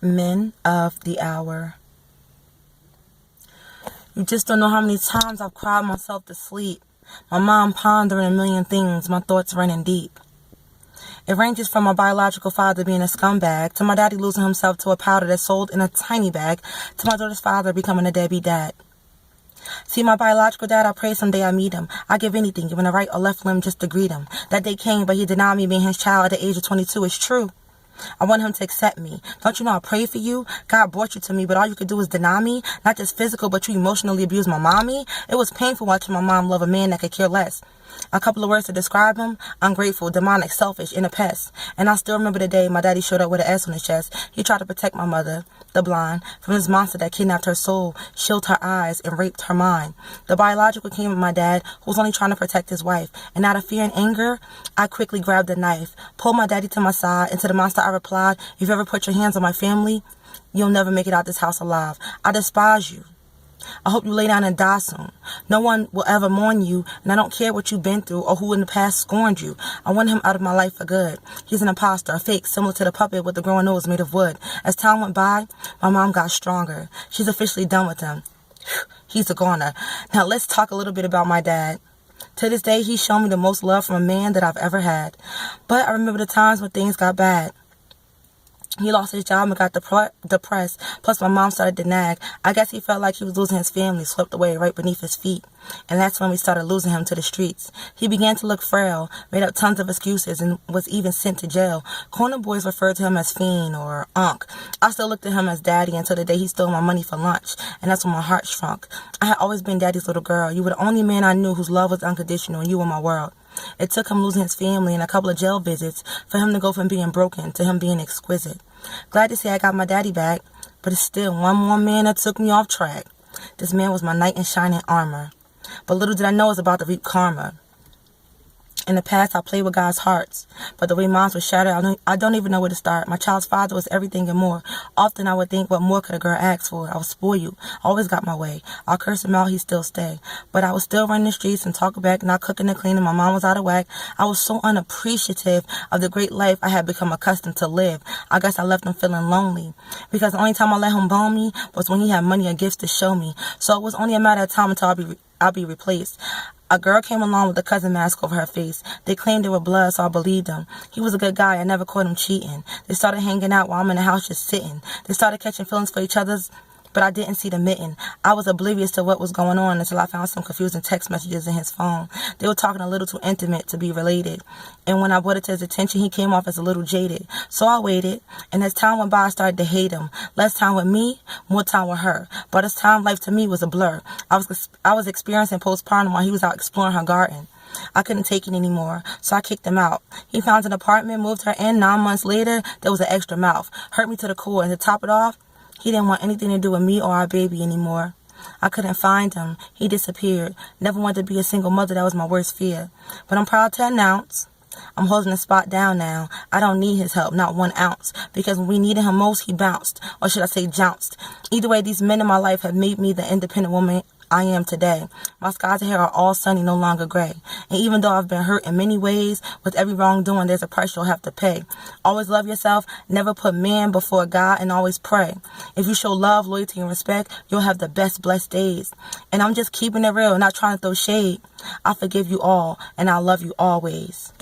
Men of the hour. You just don't know how many times I've cried myself to sleep. My mind pondering a million things, my thoughts running deep. It ranges from my biological father being a scumbag, to my daddy losing himself to a powder that's sold in a tiny bag, to my daughter's father becoming a deadbeat dad. See, my biological dad, I pray someday I meet him. I give anything, even a right or left limb just to greet him. That day came, but he denied me being his child at the age of 22. It's true. I want him to accept me. Don't you know I pray for you? God brought you to me, but all you could do is deny me. Not just physical, but you emotionally abused my mommy. It was painful watching my mom love a man that could care less. A couple of words to describe him: ungrateful, demonic, selfish, and a pest. And I still remember the day my daddy showed up with an S on his chest. He tried to protect my mother, the blonde, from this monster that kidnapped her soul, shielded her eyes, and raped her mind. The biological came with my dad, who was only trying to protect his wife. And out of fear and anger, I quickly grabbed a knife, pulled my daddy to my side, and to the monster I replied, "If you ever put your hands on my family, you'll never make it out this house alive. I despise you. I hope you lay down and die soon. No one will ever mourn you, and I don't care what you've been through or who in the past scorned you. I want him out of my life for good. He's an imposter, a fake, similar to the puppet with the growing nose made of wood." As time went by, my mom got stronger. She's officially done with him. He's a goner. Now let's talk a little bit about my dad. To this day, he's shown me the most love from a man that I've ever had. But I remember the times when things got bad. He lost his job and got depressed. Plus, my mom started to nag. I guess he felt like he was losing his family, swept away right beneath his feet. And that's when we started losing him to the streets. He began to look frail, made up tons of excuses, and was even sent to jail. Corner boys referred to him as fiend or unk. I still looked at him as daddy until the day he stole my money for lunch. And that's when my heart shrunk. I had always been daddy's little girl. You were the only man I knew whose love was unconditional, and you were my world. It took him losing his family and a couple of jail visits for him to go from being broken to him being exquisite. Glad to say I got my daddy back, but it's still one more man that took me off track. This man was my knight in shining armor. But little did I know it was about to reap karma. In the past, I played with God's hearts, but the way mine was shattered, I don't even know where to start. My child's father was everything and more. Often I would think, what more could a girl ask for? I was spoiled, always got my way. I'll curse him out, he'd still stay. But I was still running the streets and talking back, not cooking and cleaning. My mom was out of whack. I was so unappreciative of the great life I had become accustomed to live. I guess I left him feeling lonely, because the only time I let him bone me was when he had money or gifts to show me. So it was only a matter of time until I'll be replaced. A girl came along with a cousin mask over her face. They claimed they were blood, so I believed them. He was a good guy. I never caught him cheating. They started hanging out while I'm in the house just sitting. They started catching feelings for each other's, but I didn't see the mitten. I was oblivious to what was going on until I found some confusing text messages in his phone. They were talking a little too intimate to be related. And when I brought it to his attention, he came off as a little jaded. So I waited, and as time went by, I started to hate him. Less time with me, more time with her. But his time life to me was a blur. I was experiencing postpartum while he was out exploring her garden. I couldn't take it anymore, so I kicked him out. He found an apartment, moved her in. 9 months later, there was an extra mouth. Hurt me to the core, and to top it off, he didn't want anything to do with me or our baby anymore. I couldn't find him. He disappeared. Never wanted to be a single mother. That was my worst fear. But I'm proud to announce I'm holding the spot down now. I don't need his help, not 1 ounce. Because when we needed him most, he bounced. Or should I say jounced. Either way, these men in my life have made me the independent woman I am today. My skies ahead are all sunny, no longer gray. And even though I've been hurt in many ways, with every wrongdoing, there's a price you'll have to pay. Always love yourself, never put man before God, and always pray. If you show love, loyalty, and respect, you'll have the best blessed days. And I'm just keeping it real, not trying to throw shade. I forgive you all, and I love you always.